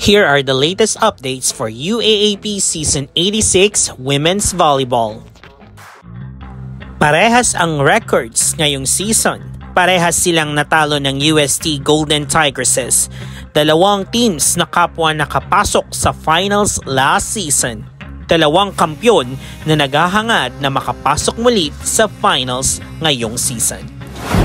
Here are the latest updates for UAAP Season 86 Women's Volleyball. Parehas ang records ngayong season. Parehas silang natalo ng UST Golden Tigresses. Dalawang teams na kapwa nakapasok sa finals last season. Dalawang kampyon na naghahangad na makapasok muli sa finals ngayong season.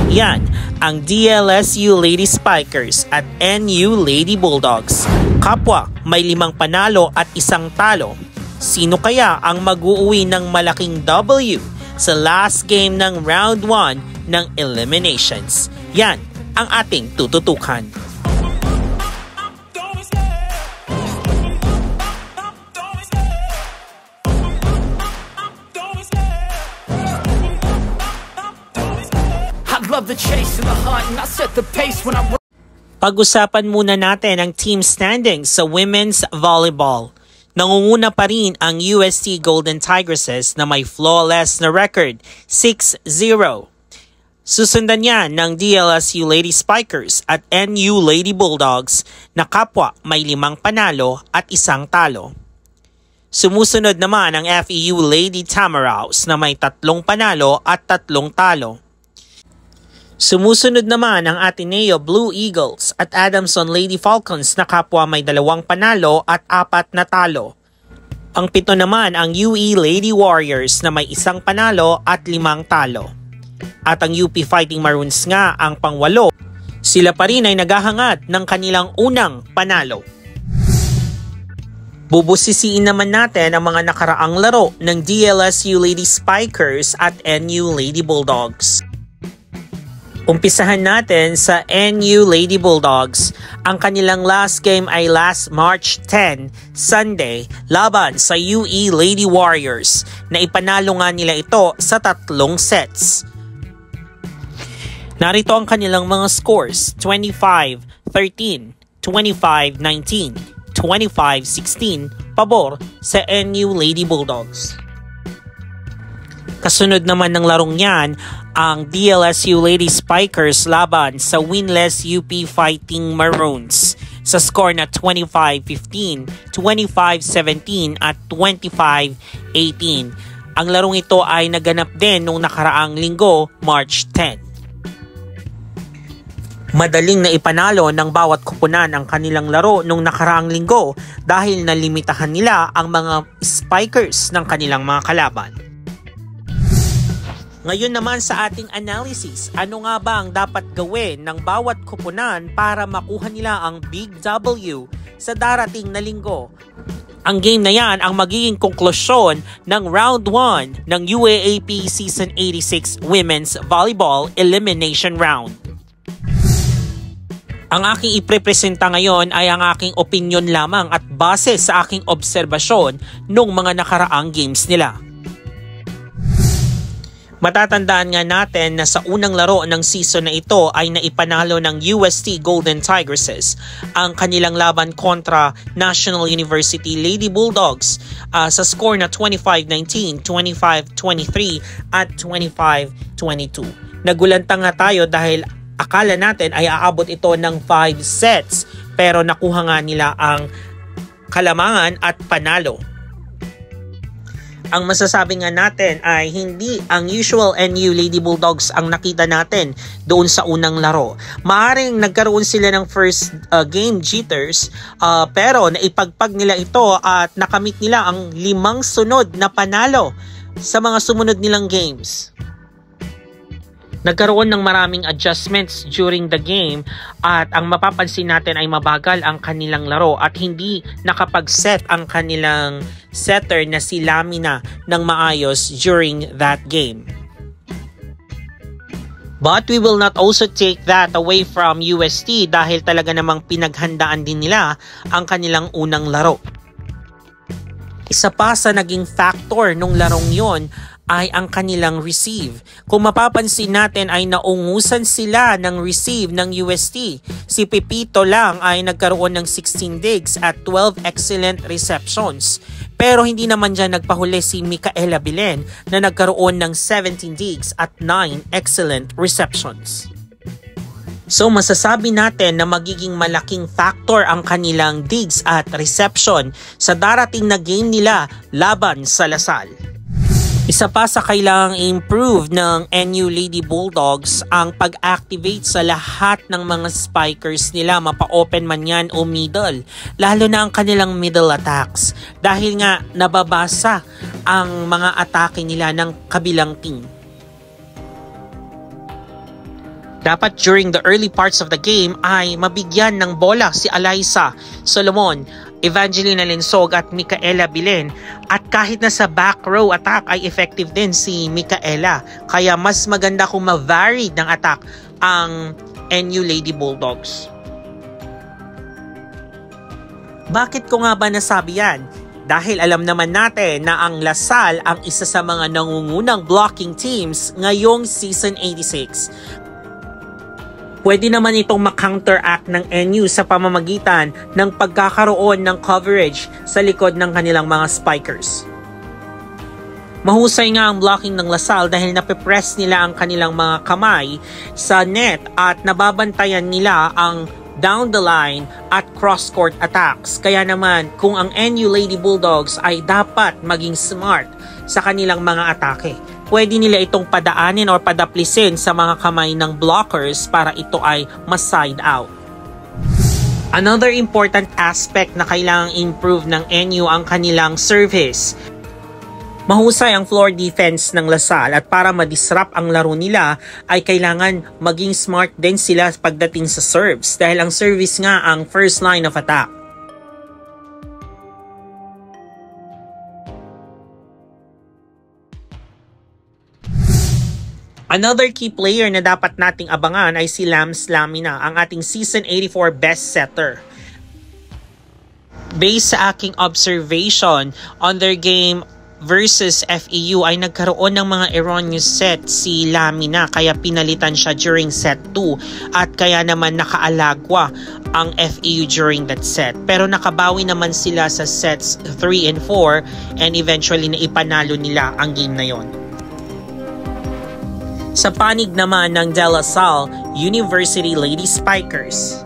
Yan ang DLSU Lady Spikers at NU Lady Bulldogs. Kapwa may 5 panalo at 1 talo. Sino kaya ang mag-uuwi ng malaking W sa last game ng round 1 ng eliminations? Yan ang ating tututukan. Love the chase and the hunt and I set the pace when I'm. Pag-usapan muna natin ang team standings sa women's volleyball. Nangunguna pa rin ang UST Golden Tigresses na may flawless na record, 6-0. Susundan yan ng DLSU Lady Spikers at NU Lady Bulldogs na kapwa may 5 panalo at 1 talo. Sumusunod naman ang FEU Lady Tamaraws na may 3 panalo at 3 talo. Sumusunod naman ang Ateneo Blue Eagles at Adamson Lady Falcons na kapwa may 2 panalo at 4 na talo. Ang 7 naman ang UE Lady Warriors na may 1 panalo at 5 talo. At ang UP Fighting Maroons nga ang pang-8. Sila pa rin ay naghahangad ng kanilang unang panalo. Bubusisiin naman natin ang mga nakaraang laro ng DLSU Lady Spikers at NU Lady Bulldogs. Umpisahan natin sa NU Lady Bulldogs. Ang kanilang last game ay last March 10, Sunday, laban sa UE Lady Warriors na ipanalo nga nila ito sa 3 sets. Narito ang kanilang mga scores: 25-13, 25-19, 25-16 pabor sa NU Lady Bulldogs. Kasunod naman ng larong yan, ang DLSU Lady Spikers laban sa winless UP Fighting Maroons sa score na 25-15, 25-17 at 25-18. Ang larong ito ay naganap din noong nakaraang linggo, March 10. Madaling na ipanalo ng bawat kupunan ang kanilang laro noong nakaraang linggo dahil nalimitahan nila ang mga Spikers ng kanilang mga kalaban. Ngayon naman sa ating analysis, ano nga ba ang dapat gawin ng bawat kupunan para makuha nila ang Big W sa darating na linggo? Ang game na yan ang magiging konklusyon ng Round 1 ng UAAP Season 86 Women's Volleyball Elimination Round. Ang aking iprepresenta ngayon ay ang aking opinion lamang at base sa aking obserbasyon nung mga nakaraang games nila. Matatandaan nga natin na sa unang laro ng season na ito ay naipanalo ng UST Golden Tigresses ang kanilang laban kontra National University Lady Bulldogs sa score na 25-19, 25-23 at 25-22. Nagulanta nga tayo dahil akala natin ay aabot ito ng 5 sets pero nakuha nga nila ang kalamangan at panalo. Ang masasabi nga natin ay hindi ang usual NU Lady Bulldogs ang nakita natin doon sa unang laro. Maaring nagkaroon sila ng first game jitters pero naipagpag nila ito at nakamit nila ang 5 sunod na panalo sa mga sumunod nilang games. Nagkaroon ng maraming adjustments during the game at ang mapapansin natin ay mabagal ang kanilang laro at hindi nakapag-set ang kanilang setter na si Lamina ng maayos during that game. But we will not also take that away from UST dahil talaga namang pinaghandaan din nila ang kanilang unang laro. Isa pa sa naging factor nung larong yon ay ang kanilang receive. Kung mapapansin natin ay naungusan sila ng receive ng UST. Si Pepito lang ay nagkaroon ng 16 digs at 12 excellent receptions. Pero hindi naman dyan nagpahuli si Micaela Bilen na nagkaroon ng 17 digs at 9 excellent receptions. So masasabi natin na magiging malaking factor ang kanilang digs at reception sa darating na game nila laban sa Lasal. Isa pa sa kailangang improve ng NU Lady Bulldogs ang pag-activate sa lahat ng mga spikers nila, mapa-open man yan o middle, lalo na ang kanilang middle attacks dahil nga nababasa ang mga atake nila ng kabilang team. Dapat during the early parts of the game ay mabigyan ng bola si Alyssa Solomon, Evangelina Linsog at Micaela Bilen, at kahit na sa back row attack ay effective din si Micaela, kaya mas maganda kung ma-varied ng attack ang NU Lady Bulldogs. Bakit ko nga ba nasabi yan? Dahil alam naman natin na ang Lasal ang isa sa mga nangungunang blocking teams ngayong Season 86. Pwede naman itong makounteract ng NU sa pamamagitan ng pagkakaroon ng coverage sa likod ng kanilang mga spikers. Mahusay nga ang blocking ng Lasal dahil napipress nila ang kanilang mga kamay sa net at nababantayan nila ang down the line at cross-court attacks. Kaya naman kung ang NU Lady Bulldogs ay dapat maging smart sa kanilang mga atake, pwede nila itong padaanin or padaplisin sa mga kamay ng blockers para ito ay mas-side out. Another important aspect na kailangang improve ng NU ang kanilang service. Mahusay ang floor defense ng Lasal at para ma-disrupt ang laro nila ay kailangan maging smart din sila pagdating sa serves dahil ang service nga ang first line of attack. Another key player na dapat nating abangan ay si Lams Lamina, ang ating Season 84 best setter. Based sa aking observation on their game versus FEU ay nagkaroon ng mga erroneous set si Lamina kaya pinalitan siya during set 2 at kaya naman nakaalagwa ang FEU during that set. Pero nakabawi naman sila sa sets 3 and 4 and eventually naipanalo nila ang game na yon. Sa panig naman ng De La Salle University Lady Spikers,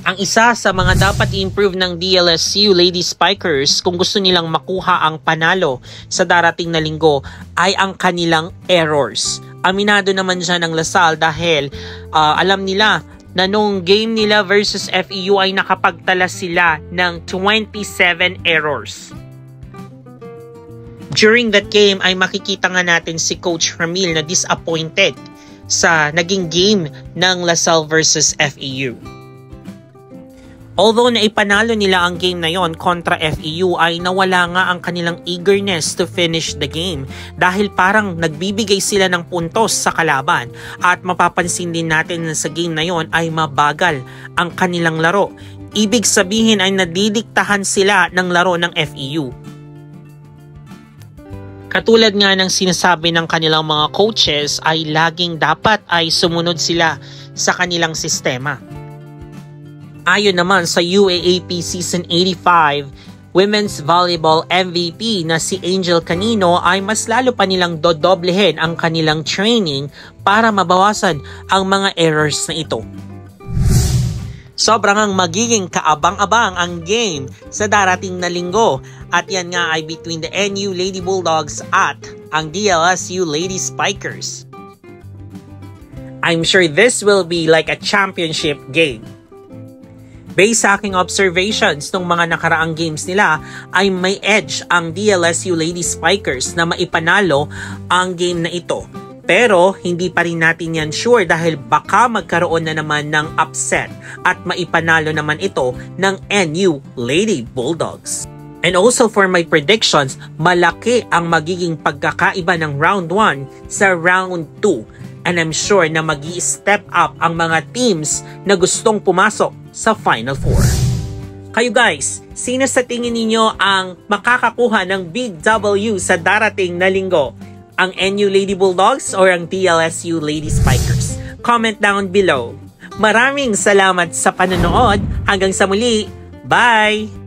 ang isa sa mga dapat i-improve ng DLSU Lady Spikers kung gusto nilang makuha ang panalo sa darating na linggo ay ang kanilang errors. Aminado naman siya ng Lasal dahil alam nila na nung game nila versus FEU ay nakapagtala sila ng 27 errors. During that game ay makikita nga natin si Coach Ramil na disappointed sa naging game ng Lasal versus FEU. Although naipanalo nila ang game na yon kontra FEU ay nawala nga ang kanilang eagerness to finish the game dahil parang nagbibigay sila ng puntos sa kalaban at mapapansin din natin na sa game na yon ay mabagal ang kanilang laro. Ibig sabihin ay nadidiktahan sila ng laro ng FEU. Katulad nga ng sinasabi ng kanilang mga coaches ay laging dapat ay sumunod sila sa kanilang sistema. Ayon naman sa UAAP Season 85 Women's Volleyball MVP na si Angel Canino ay mas lalo pa nilang dodoblehin ang kanilang training para mabawasan ang mga errors na ito. Sobrang magiging kaabang-abang ang game sa darating na linggo at yan nga ay between the NU Lady Bulldogs at ang DLSU Lady Spikers. I'm sure this will be like a championship game. Based sa aking observations ng mga nakaraang games nila ay may edge ang DLSU Lady Spikers na maipanalo ang game na ito. Pero hindi pa rin natin yan sure dahil baka magkaroon na naman ng upset at maipanalo naman ito ng NU Lady Bulldogs. And also for my predictions, malaki ang magiging pagkakaiba ng round 1 sa round 2. And I'm sure na magi-step up ang mga teams na gustong pumasok sa Final Four. Kayo guys, sino sa tingin ninyo ang makakakuha ng Big W sa darating na linggo? Ang NU Lady Bulldogs or ang DLSU Lady Spikers? Comment down below. Maraming salamat sa panonood. Hanggang sa muli. Bye!